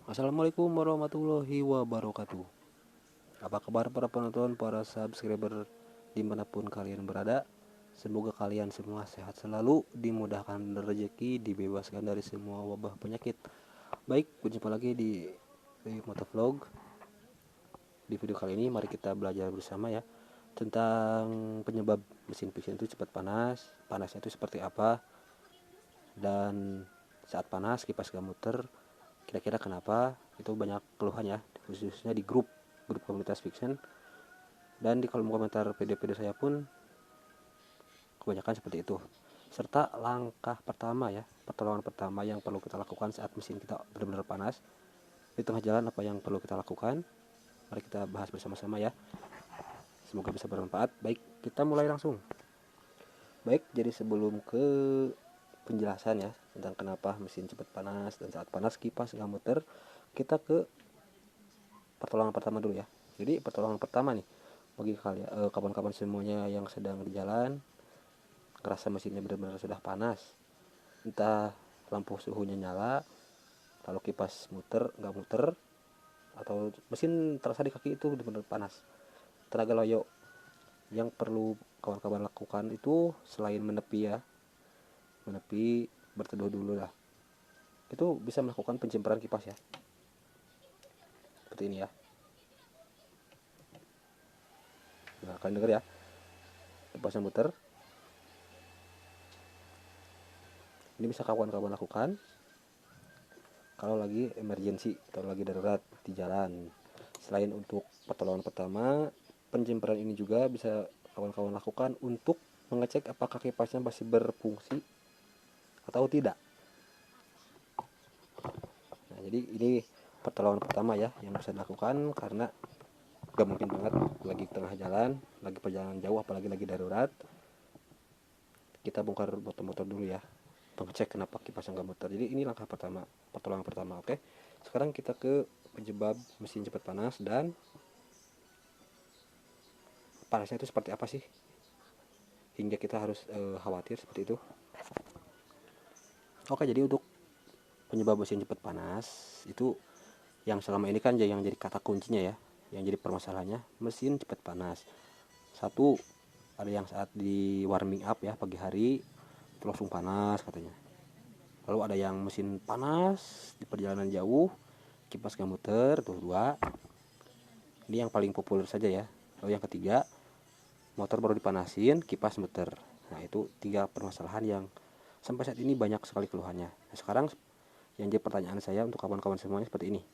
Assalamualaikum warahmatullahi wabarakatuh. Apa kabar para penonton, para subscriber dimanapun kalian berada? Semoga kalian semua sehat selalu, dimudahkan rezeki, dibebaskan dari semua wabah penyakit. Baik, berjumpa lagi di Motovlog. Di video kali ini mari kita belajar bersama ya tentang penyebab mesin piston itu cepat panas, panasnya itu seperti apa, dan saat panas kipas gak muter, kira-kira kenapa. Itu banyak keluhan ya, khususnya di grup komunitas fiction, dan di kolom komentar video-video saya pun kebanyakan seperti itu. Serta langkah pertama ya, pertolongan pertama yang perlu kita lakukan saat mesin kita benar-benar panas di tengah jalan. Apa yang perlu kita lakukan, mari kita bahas bersama-sama ya, semoga bisa bermanfaat. Baik, kita mulai langsung. Baik, jadi sebelum ke penjelasan ya tentang kenapa mesin cepat panas dan saat panas kipas nggak muter, kita ke pertolongan pertama dulu ya. Jadi pertolongan pertama nih bagi kalian, kawan-kawan semuanya yang sedang di jalan ngerasa mesinnya benar-benar sudah panas, entah lampu suhunya nyala lalu kipas muter nggak muter, atau mesin terasa di kaki itu benar-benar panas, tenaga loyo. Yang perlu kawan-kawan lakukan itu selain menepi ya, menepi, berteduh dulu lah, itu bisa melakukan penjempuran kipas ya, seperti ini ya. Nah, kalian dengar ya, kipasnya muter. Ini bisa kawan-kawan lakukan kalau lagi emergency atau lagi darurat di jalan. Selain untuk pertolongan pertama, penjempuran ini juga bisa kawan-kawan lakukan untuk mengecek apakah kipasnya masih berfungsi atau tidak. Nah, jadi ini pertolongan pertama ya yang bisa dilakukan, karena gak mungkin banget lagi tengah jalan, lagi perjalanan jauh, apalagi lagi darurat, kita bongkar motor-motor dulu ya, mengecek kenapa kipasnya nggak muter. Jadi ini langkah pertama, pertolongan pertama. Oke, sekarang kita ke penyebab mesin cepat panas dan panasnya itu seperti apa sih hingga kita harus khawatir seperti itu. Oke, jadi untuk penyebab mesin cepat panas itu yang selama ini kan yang jadi kata kuncinya ya, yang jadi permasalahannya mesin cepat panas. Satu, ada yang saat di warming up ya pagi hari itu langsung panas katanya. Lalu ada yang mesin panas di perjalanan jauh, kipas gak muter, tuh dua. Ini yang paling populer saja ya. Lalu yang ketiga, motor baru dipanasin, kipas muter. Nah, itu tiga permasalahan yang sampai saat ini banyak sekali keluhannya. Nah, sekarang yang jadi pertanyaan saya untuk kawan-kawan semuanya seperti ini.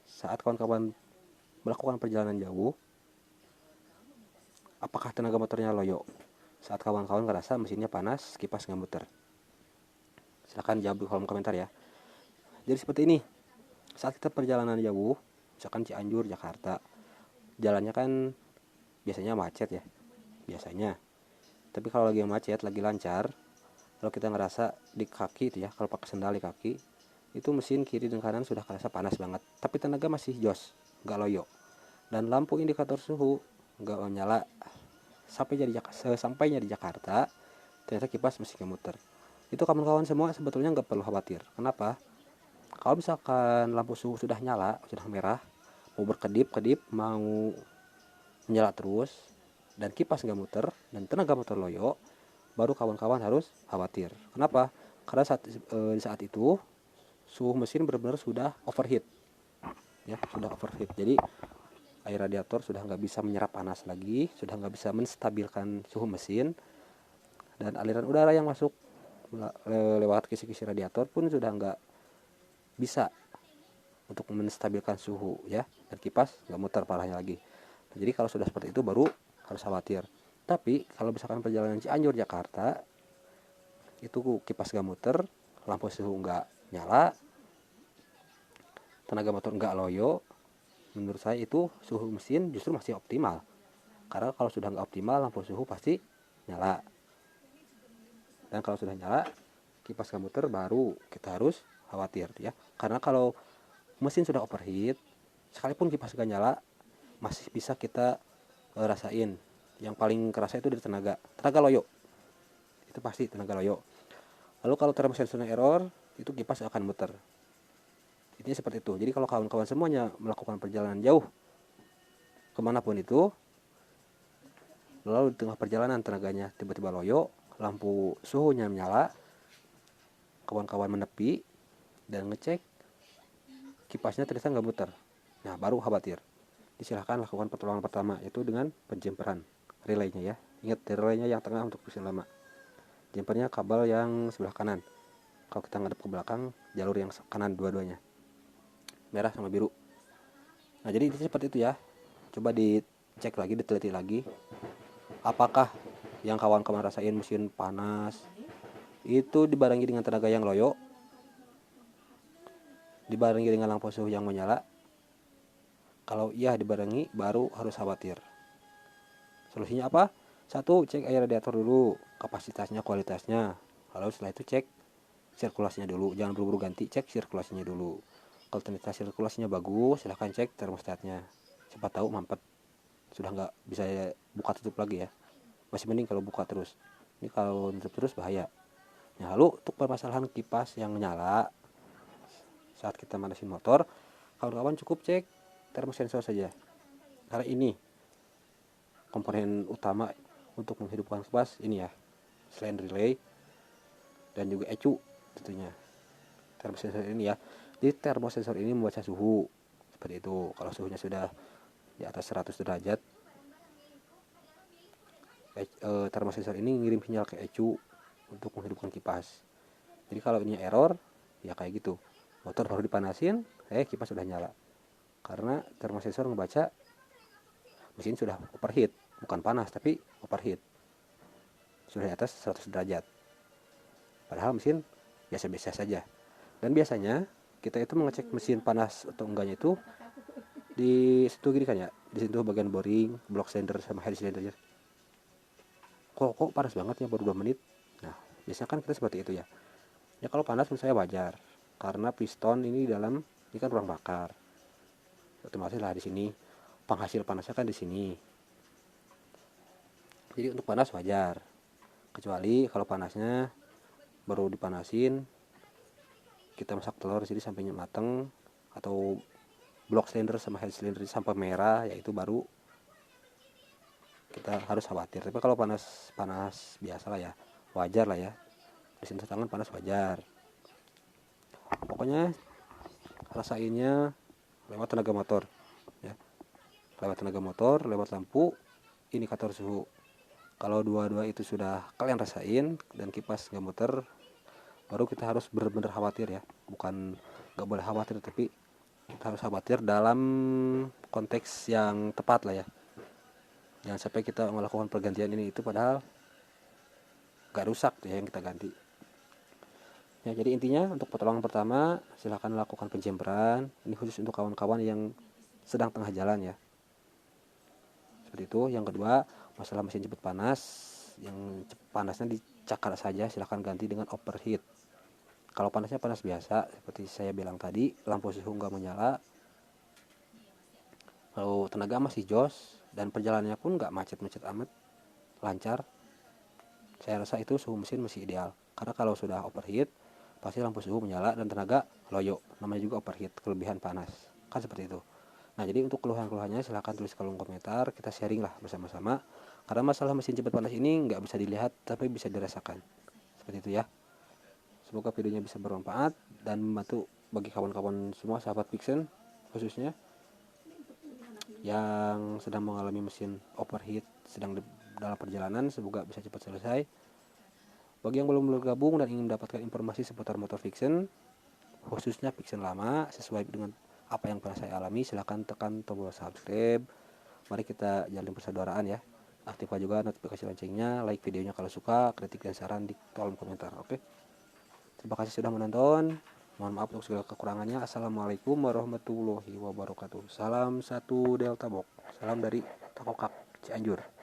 Saat kawan-kawan melakukan perjalanan jauh, apakah tenaga motornya loyo? Saat kawan-kawan ngerasa mesinnya panas, kipas nggak muter. Silahkan jawab di kolom komentar ya. Jadi seperti ini, saat kita perjalanan jauh, misalkan Cianjur, Jakarta, jalannya kan biasanya macet ya, biasanya. Tapi kalau lagi macet, lagi lancar, kalau kita ngerasa di kaki itu ya, kalau pakai sandal di kaki, itu mesin kiri dan kanan sudah kerasa panas banget, tapi tenaga masih jos, nggak loyo. Dan lampu indikator suhu nggak nyala. Sampainya di Jakarta, ternyata kipas masih muter. Itu kawan-kawan semua sebetulnya nggak perlu khawatir. Kenapa? Kalau misalkan lampu suhu sudah nyala, sudah merah, mau berkedip-kedip, mau menyala terus, dan kipas nggak muter, dan tenaga motor loyo, baru kawan-kawan harus khawatir. Kenapa? Karena di saat itu suhu mesin benar-benar sudah overheat, ya sudah overheat. Jadi air radiator sudah nggak bisa menyerap panas lagi, sudah nggak bisa menstabilkan suhu mesin, dan aliran udara yang masuk lewat kisi-kisi radiator pun sudah nggak bisa untuk menstabilkan suhu ya, dan kipas nggak muter parahnya lagi. Nah, jadi kalau sudah seperti itu baru harus khawatir. Tapi kalau misalkan perjalanan Cianjur Jakarta itu kipas nggak muter, lampu suhu nggak nyala, tenaga motor nggak loyo, menurut saya itu suhu mesin justru masih optimal. Karena kalau sudah nggak optimal, lampu suhu pasti nyala, dan kalau sudah nyala kipas nggak muter, baru kita harus khawatir ya. Karena kalau mesin sudah overheat, sekalipun kipas nggak nyala, masih bisa kita rasain. Yang paling kerasa itu dari tenaga loyo, itu pasti tenaga loyo. Lalu kalau termosensor error, itu kipas akan muter. Intinya seperti itu. Jadi kalau kawan-kawan semuanya melakukan perjalanan jauh kemanapun itu, lalu di tengah perjalanan tenaganya tiba-tiba loyo, lampu suhunya menyala, kawan-kawan menepi dan ngecek kipasnya ternyata nggak muter. Nah, baru khawatir. Disilahkan lakukan pertolongan pertama, yaitu dengan penjemperan relaynya ya. Ingat, relaynya yang tengah untuk mesin lama. Jempernya kabel yang sebelah kanan. Kalau kita ngadep ke belakang, jalur yang kanan dua-duanya. Merah sama biru. Nah, jadi seperti itu ya. Coba dicek lagi, diteliti lagi. Apakah yang kawan-kawan rasain mesin panas itu dibarengi dengan tenaga yang loyo, dibarengi dengan lampu suhu yang menyala? Kalau iya dibarengi, baru harus khawatir. Solusinya apa? 1, cek air radiator dulu, kapasitasnya, kualitasnya. Lalu setelah itu cek sirkulasinya dulu. Jangan buru-buru ganti, cek sirkulasinya dulu. Kalau ternyata sirkulasinya bagus, silahkan cek termostatnya. Siapa tahu mampet, sudah nggak bisa buka tutup lagi ya. Masih mending kalau buka terus. Ini kalau tutup terus bahaya. Nah, lalu untuk permasalahan kipas yang nyala saat kita manasin motor, kawan-kawan cukup cek termosensor saja. Karena ini komponen utama untuk menghidupkan kipas ini ya, selain relay dan juga ECU tentunya. Termosensor ini ya. Jadi termosensor ini membaca suhu seperti itu. Kalau suhunya sudah di atas 100 derajat, termosensor ini ngirim sinyal ke ECU untuk menghidupkan kipas. Jadi kalau ini error, ya kayak gitu. Motor baru dipanasin, kipas sudah nyala. Karena termosensor ngebaca mesin sudah overheat, bukan panas tapi overheat. Sudah di atas 100 derajat. Padahal mesin biasa-biasa saja. Dan biasanya kita itu mengecek mesin panas atau enggaknya itu disentuh gini kan ya, disentuh bagian boring, block cylinder sama head cylinder. Kok panas banget ya baru 2 menit. Nah, biasanya kan kita seperti itu ya. Ya kalau panas menurut saya wajar. Karena piston ini ini kan ruang bakar. Otomatis lah di sini penghasil panasnya kan di sini. Jadi untuk panas wajar. Kecuali kalau panasnya baru dipanasin, kita masak telur jadi sampai mateng, atau block cylinder sama head cylinder sampai merah, yaitu baru kita harus khawatir. Tapi kalau panas biasa lah ya, wajar lah ya. Disentuh tangan panas wajar. Pokoknya rasainnya lewat tenaga motor ya. Lewat tenaga motor, lewat lampu, indikator suhu. Kalau dua-dua itu sudah kalian rasain dan kipas nggak muter, baru kita harus benar-benar khawatir ya. Bukan nggak boleh khawatir, tapi kita harus khawatir dalam konteks yang tepat lah ya. Jangan sampai kita melakukan pergantian ini itu padahal nggak rusak tuh ya yang kita ganti. Ya, jadi intinya untuk pertolongan pertama silahkan lakukan penjemperan. Ini khusus untuk kawan-kawan yang sedang tengah jalan ya. Seperti itu. Yang kedua, masalah mesin cepat panas, yang panasnya dicakar saja, silahkan ganti dengan overheat. Kalau panasnya panas biasa, seperti saya bilang tadi, lampu suhu nggak menyala, lalu tenaga masih jos, dan perjalanannya pun nggak macet-macet amat, lancar, saya rasa itu suhu mesin masih ideal. Karena kalau sudah overheat, pasti lampu suhu menyala dan tenaga loyo, namanya juga overheat, kelebihan panas, kan seperti itu. Nah, jadi untuk keluhan-keluhannya silahkan tulis kolom komentar, kita sharing lah bersama-sama. Karena masalah mesin cepat panas ini nggak bisa dilihat, tapi bisa dirasakan. Seperti itu ya. Semoga videonya bisa bermanfaat dan membantu bagi kawan-kawan semua, sahabat Vixen khususnya yang sedang mengalami mesin overheat, sedang dalam perjalanan. Semoga bisa cepat selesai. Bagi yang belum bergabung dan ingin mendapatkan informasi seputar motor Vixen, khususnya Vixen lama, sesuai dengan apa yang pernah saya alami, silahkan tekan tombol subscribe. Mari kita jalin persaudaraan ya. Aktifkan juga notifikasi loncengnya, like videonya kalau suka, kritik dan saran di kolom komentar. Oke. Terima kasih sudah menonton. Mohon maaf untuk segala kekurangannya. Assalamualaikum warahmatullahi wabarakatuh. Salam satu Delta Box. Salam dari Takokak Cianjur.